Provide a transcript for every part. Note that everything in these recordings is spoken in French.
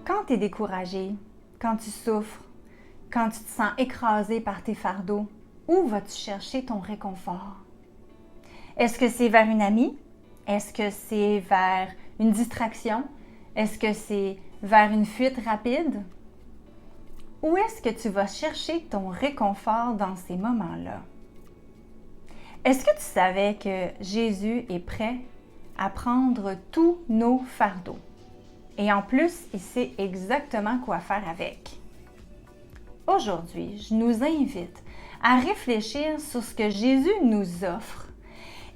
quand tu es découragé, quand tu souffres, quand tu te sens écrasé par tes fardeaux, où vas-tu chercher ton réconfort? Est-ce que c'est vers une amie? Est-ce que c'est vers une distraction? Est-ce que c'est vers une fuite rapide? Où est-ce que tu vas chercher ton réconfort dans ces moments-là? Est-ce que tu savais que Jésus est prêt à prendre tous nos fardeaux? Et en plus, il sait exactement quoi faire avec. Aujourd'hui, je nous invite à réfléchir sur ce que Jésus nous offre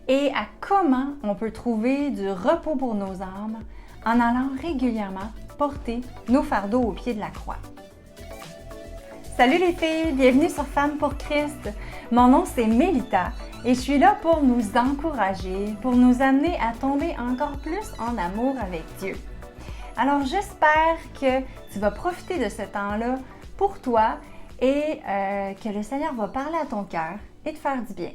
et à comment on peut trouver du repos pour nos âmes en allant régulièrement porter nos fardeaux au pied de la croix. Salut les filles, bienvenue sur Femmes pour Christ. Mon nom c'est Mélita et je suis là pour nous encourager, pour nous amener à tomber encore plus en amour avec Dieu. Alors j'espère que tu vas profiter de ce temps-là pour toi et que le Seigneur va parler à ton cœur et te faire du bien.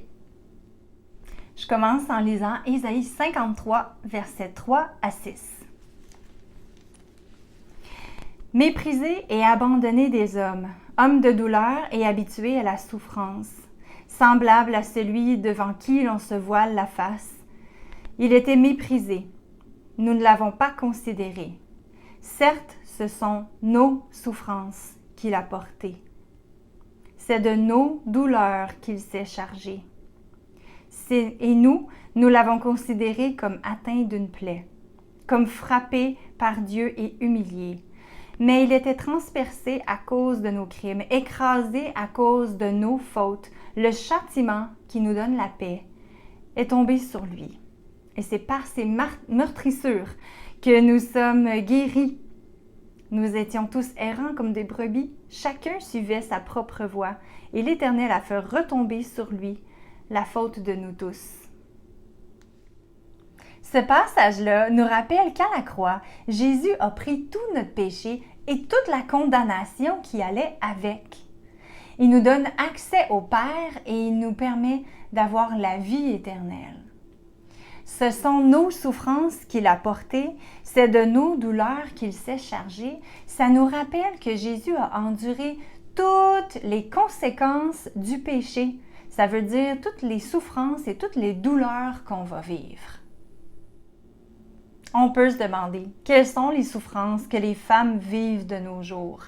Je commence en lisant Ésaïe 53, versets 3 à 6. Méprisé et abandonné des hommes, homme de douleur et habitué à la souffrance, semblable à celui devant qui l'on se voile la face. Il était méprisé, nous ne l'avons pas considéré. Certes, ce sont nos souffrances qu'il a portées. C'est de nos douleurs qu'il s'est chargé. Et nous l'avons considéré comme atteint d'une plaie, comme frappé par Dieu et humilié. Mais il était transpercé à cause de nos crimes, écrasé à cause de nos fautes. Le châtiment qui nous donne la paix est tombé sur lui. Et c'est par ses meurtrissures que nous sommes guéris. Nous étions tous errants comme des brebis. Chacun suivait sa propre voie. Et l'Éternel a fait retomber sur lui la faute de nous tous. Ce passage-là nous rappelle qu'à la croix, Jésus a pris tout notre péché et toute la condamnation qui allait avec. Il nous donne accès au Père et il nous permet d'avoir la vie éternelle. Ce sont nos souffrances qu'il a portées, c'est de nos douleurs qu'il s'est chargé. Ça nous rappelle que Jésus a enduré toutes les conséquences du péché. Ça veut dire toutes les souffrances et toutes les douleurs qu'on va vivre. On peut se demander, quelles sont les souffrances que les femmes vivent de nos jours?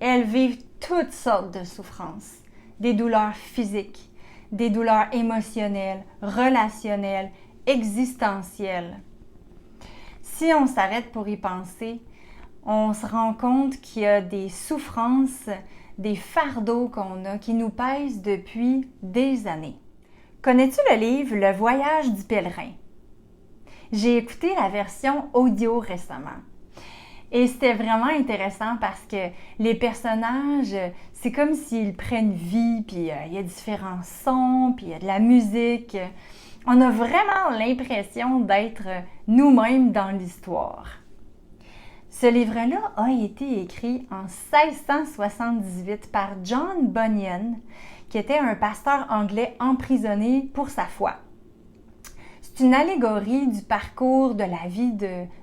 Elles vivent toutes sortes de souffrances, des douleurs physiques, des douleurs émotionnelles, relationnelles, existentielles. Si on s'arrête pour y penser, on se rend compte qu'il y a des souffrances, des fardeaux qu'on a qui nous pèsent depuis des années. Connais-tu le livre « Le voyage du pèlerin » ? J'ai écouté la version audio récemment. Et c'était vraiment intéressant parce que les personnages, c'est comme s'ils prennent vie, puis il y a différents sons, puis il y a de la musique. On a vraiment l'impression d'être nous-mêmes dans l'histoire. Ce livre-là a été écrit en 1678 par John Bunyan, qui était un pasteur anglais emprisonné pour sa foi. C'est une allégorie du parcours de la vie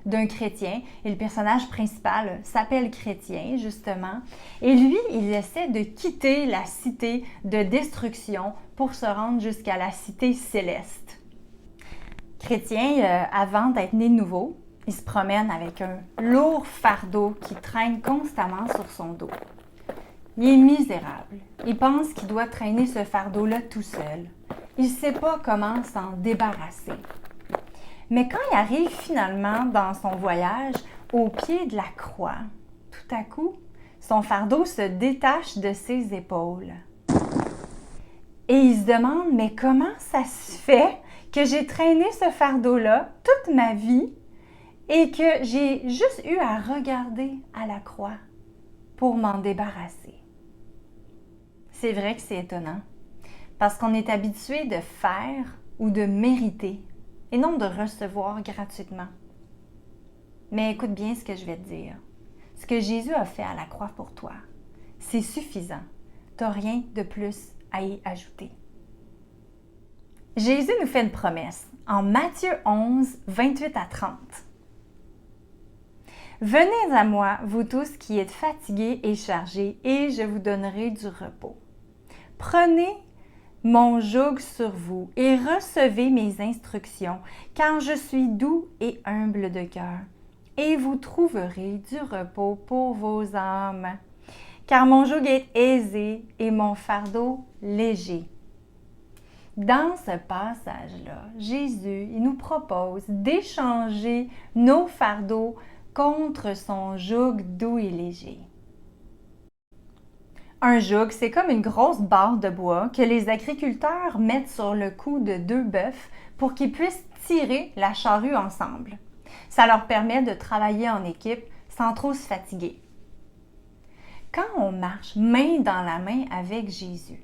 d'un chrétien et le personnage principal s'appelle Chrétien, justement. Et lui, il essaie de quitter la cité de destruction pour se rendre jusqu'à la cité céleste. Chrétien, avant d'être né de nouveau, il se promène avec un lourd fardeau qui traîne constamment sur son dos. Il est misérable. Il pense qu'il doit traîner ce fardeau-là tout seul. Il ne sait pas comment s'en débarrasser. Mais quand il arrive finalement dans son voyage au pied de la croix, tout à coup, son fardeau se détache de ses épaules. Et il se demande, mais comment ça se fait que j'ai traîné ce fardeau-là toute ma vie et que j'ai juste eu à regarder à la croix pour m'en débarrasser? C'est vrai que c'est étonnant, parce qu'on est habitué de faire ou de mériter et non de recevoir gratuitement. Mais écoute bien ce que je vais te dire. Ce que Jésus a fait à la croix pour toi, c'est suffisant. Tu n'as rien de plus à y ajouter. Jésus nous fait une promesse en Matthieu 11, 28 à 30. Venez à moi, vous tous qui êtes fatigués et chargés, et je vous donnerai du repos. Prenez mon joug sur vous et recevez mes instructions, car je suis doux et humble de cœur, et vous trouverez du repos pour vos âmes. Car mon joug est aisé et mon fardeau léger. Dans ce passage-là, Jésus il nous propose d'échanger nos fardeaux contre son joug doux et léger. Un joug, c'est comme une grosse barre de bois que les agriculteurs mettent sur le cou de deux bœufs pour qu'ils puissent tirer la charrue ensemble. Ça leur permet de travailler en équipe sans trop se fatiguer. Quand on marche main dans la main avec Jésus,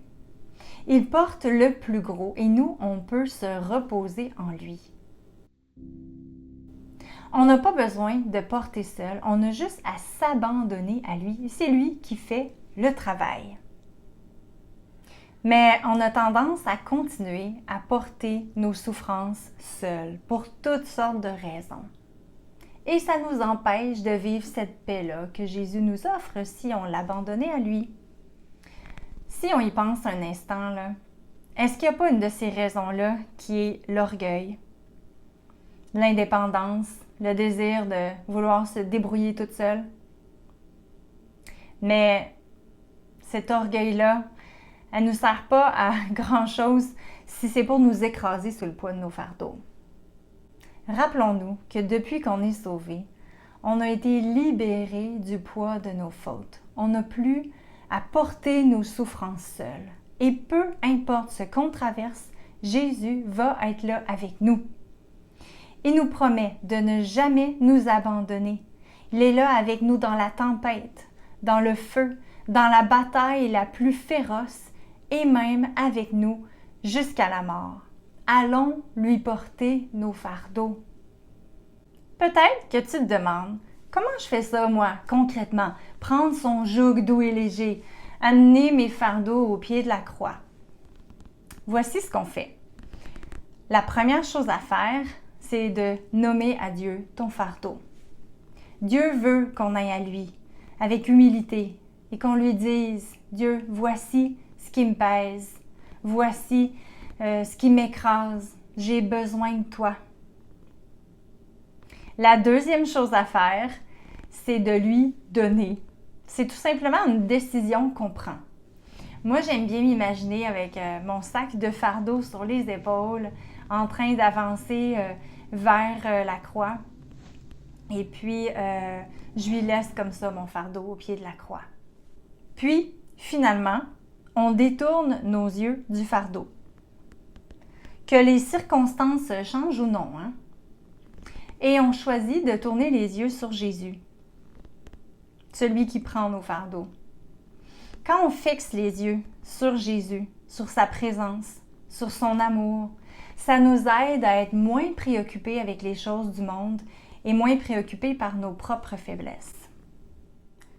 il porte le plus gros et nous, on peut se reposer en lui. On n'a pas besoin de porter seul, on a juste à s'abandonner à lui. C'est lui qui fait le travail. Mais on a tendance à continuer à porter nos souffrances seuls pour toutes sortes de raisons. Et ça nous empêche de vivre cette paix-là que Jésus nous offre si on l'abandonnait à lui. Si on y pense un instant, là, est-ce qu'il n'y a pas une de ces raisons-là qui est l'orgueil, l'indépendance, le désir de vouloir se débrouiller toute seule? Mais cet orgueil-là, elle ne nous sert pas à grand-chose si c'est pour nous écraser sous le poids de nos fardeaux. Rappelons-nous que depuis qu'on est sauvés, on a été libérés du poids de nos fautes. On n'a plus à porter nos souffrances seuls. Et peu importe ce qu'on traverse, Jésus va être là avec nous. Il nous promet de ne jamais nous abandonner. Il est là avec nous dans la tempête, dans le feu, dans la bataille la plus féroce et même avec nous jusqu'à la mort. Allons lui porter nos fardeaux. Peut-être que tu te demandes, comment je fais ça, moi, concrètement? Prendre son joug doux et léger, amener mes fardeaux au pied de la croix. Voici ce qu'on fait. La première chose à faire, c'est de nommer à Dieu ton fardeau. Dieu veut qu'on aille à lui, avec humilité, et qu'on lui dise, Dieu, voici ce qui me pèse, voici ce qui m'écrase, j'ai besoin de toi. La deuxième chose à faire, c'est de lui donner. C'est tout simplement une décision qu'on prend. Moi, j'aime bien m'imaginer avec mon sac de fardeau sur les épaules, en train d'avancer vers la croix. Et puis, je lui laisse comme ça mon fardeau au pied de la croix. Puis, finalement, on détourne nos yeux du fardeau. Que les circonstances changent ou non, hein? Et on choisit de tourner les yeux sur Jésus, celui qui prend nos fardeaux. Quand on fixe les yeux sur Jésus, sur sa présence, sur son amour, ça nous aide à être moins préoccupés avec les choses du monde et moins préoccupés par nos propres faiblesses.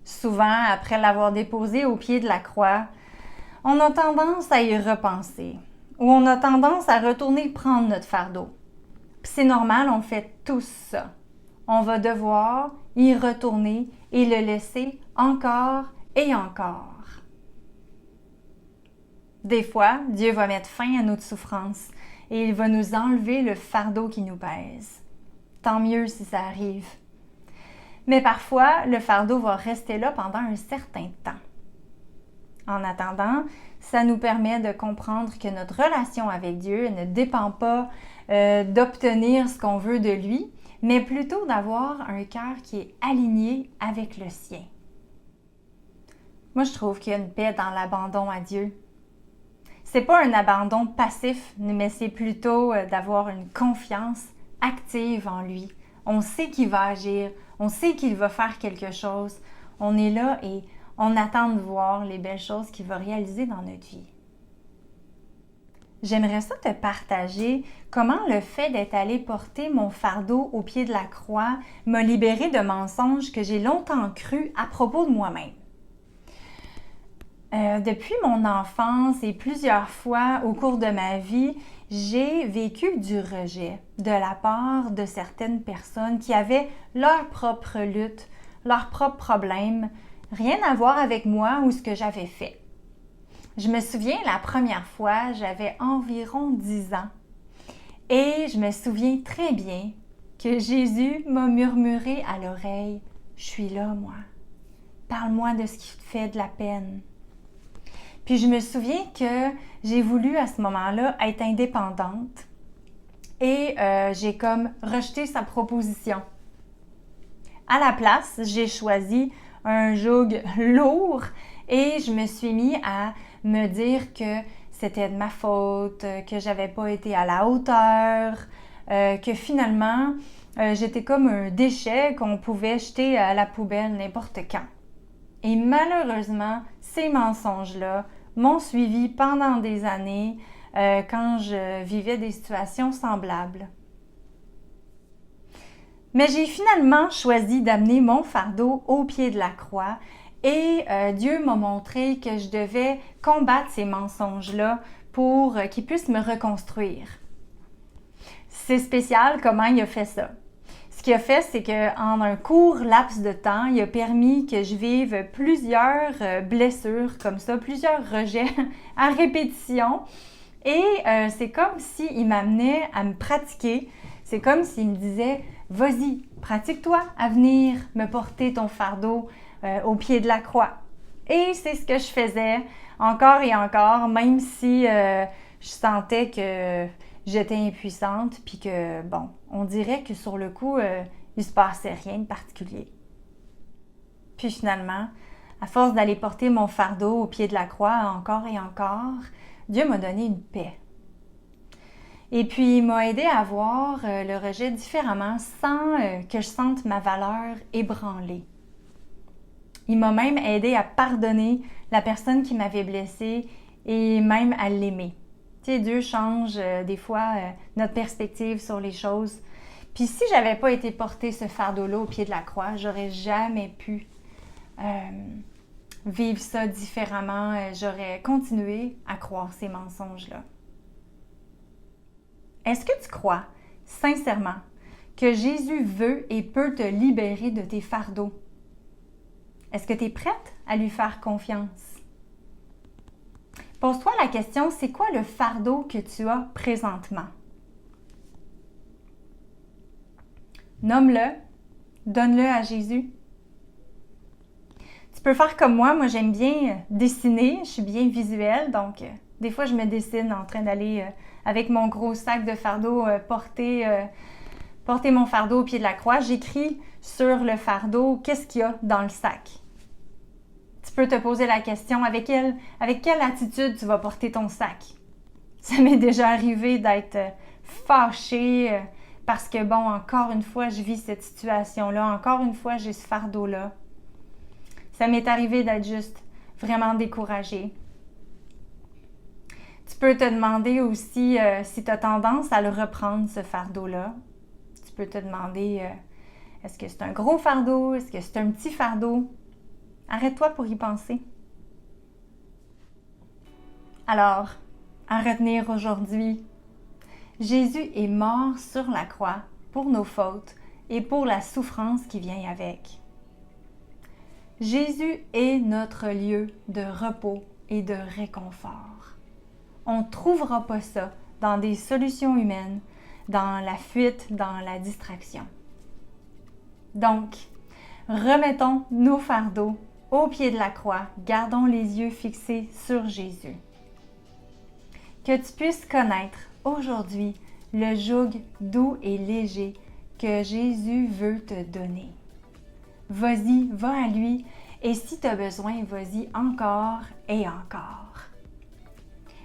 Souvent, après l'avoir déposé au pied de la croix, on a tendance à y repenser ou on a tendance à retourner prendre notre fardeau. Puis c'est normal, on fait tous ça. On va devoir y retourner et le laisser encore et encore. Des fois, Dieu va mettre fin à notre souffrance et il va nous enlever le fardeau qui nous pèse. Tant mieux si ça arrive. Mais parfois, le fardeau va rester là pendant un certain temps. En attendant, ça nous permet de comprendre que notre relation avec Dieu ne dépend pas d'obtenir ce qu'on veut de lui, mais plutôt d'avoir un cœur qui est aligné avec le sien. Moi, je trouve qu'il y a une paix dans l'abandon à Dieu. C'est pas un abandon passif, mais c'est plutôt d'avoir une confiance active en lui. On sait qu'il va agir, on sait qu'il va faire quelque chose. On est là et on attend de voir les belles choses qu'il va réaliser dans notre vie. J'aimerais ça te partager comment le fait d'être allé porter mon fardeau au pied de la croix m'a libéré de mensonges que j'ai longtemps cru à propos de moi-même. Depuis mon enfance et plusieurs fois au cours de ma vie, j'ai vécu du rejet de la part de certaines personnes qui avaient leur propre lutte, leurs propres problèmes, rien à voir avec moi ou ce que j'avais fait. Je me souviens, la première fois, j'avais environ 10 ans et je me souviens très bien que Jésus m'a murmuré à l'oreille « Je suis là, moi. Parle-moi de ce qui te fait de la peine. » Puis je me souviens que j'ai voulu à ce moment-là être indépendante et j'ai comme rejeté sa proposition. À la place, j'ai choisi un joug lourd et je me suis mis à me dire que c'était de ma faute, que j'avais pas été à la hauteur, que finalement j'étais comme un déchet qu'on pouvait jeter à la poubelle n'importe quand. Et malheureusement, ces mensonges-là m'ont suivi pendant des années quand je vivais des situations semblables. Mais j'ai finalement choisi d'amener mon fardeau au pied de la croix et Dieu m'a montré que je devais combattre ces mensonges-là pour qu'ils puissent me reconstruire. C'est spécial comment il a fait ça. Ce qu'il a fait, c'est qu'en un court laps de temps, il a permis que je vive plusieurs blessures comme ça, plusieurs rejets à répétition. Et c'est comme s'il m'amenait à me pratiquer. C'est comme s'il me disait « Vas-y, pratique-toi à venir me porter ton fardeau au pied de la croix. » Et c'est ce que je faisais encore et encore, même si je sentais que j'étais impuissante, puis que, bon, on dirait que sur le coup, il se passait rien de particulier. Puis finalement, à force d'aller porter mon fardeau au pied de la croix encore et encore, Dieu m'a donné une paix. Et puis, il m'a aidé à voir le rejet différemment sans que je sente ma valeur ébranlée. Il m'a même aidé à pardonner la personne qui m'avait blessée et même à l'aimer. Tu sais, Dieu change des fois notre perspective sur les choses. Puis si j'avais pas été porter ce fardeau-là au pied de la croix, j'aurais jamais pu vivre ça différemment. J'aurais continué à croire ces mensonges-là. Est-ce que tu crois sincèrement que Jésus veut et peut te libérer de tes fardeaux? Est-ce que tu es prête à lui faire confiance? Pose-toi la question, c'est quoi le fardeau que tu as présentement? Nomme-le, donne-le à Jésus. Tu peux faire comme moi j'aime bien dessiner, je suis bien visuelle, donc des fois je me dessine en train d'aller avec mon gros sac de fardeau porter mon fardeau au pied de la croix. J'écris sur le fardeau qu'est-ce qu'il y a dans le sac. Tu peux te poser la question, avec quelle attitude tu vas porter ton sac? Ça m'est déjà arrivé d'être fâchée parce que, bon, encore une fois, je vis cette situation-là. Encore une fois, j'ai ce fardeau-là. Ça m'est arrivé d'être juste vraiment découragée. Tu peux te demander aussi si tu as tendance à le reprendre, ce fardeau-là. Tu peux te demander, est-ce que c'est un gros fardeau? Est-ce que c'est un petit fardeau? Arrête-toi pour y penser. Alors, à retenir aujourd'hui, Jésus est mort sur la croix pour nos fautes et pour la souffrance qui vient avec. Jésus est notre lieu de repos et de réconfort. On ne trouvera pas ça dans des solutions humaines, dans la fuite, dans la distraction. Donc, remettons nos fardeaux au pied de la croix, gardons les yeux fixés sur Jésus. Que tu puisses connaître aujourd'hui le joug doux et léger que Jésus veut te donner. Vas-y, va à lui, et si tu as besoin, vas-y encore et encore.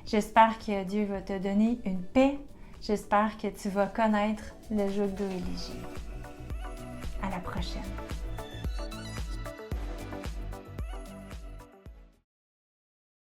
J'espère que Dieu va te donner une paix. J'espère que tu vas connaître le joug doux et léger. À la prochaine.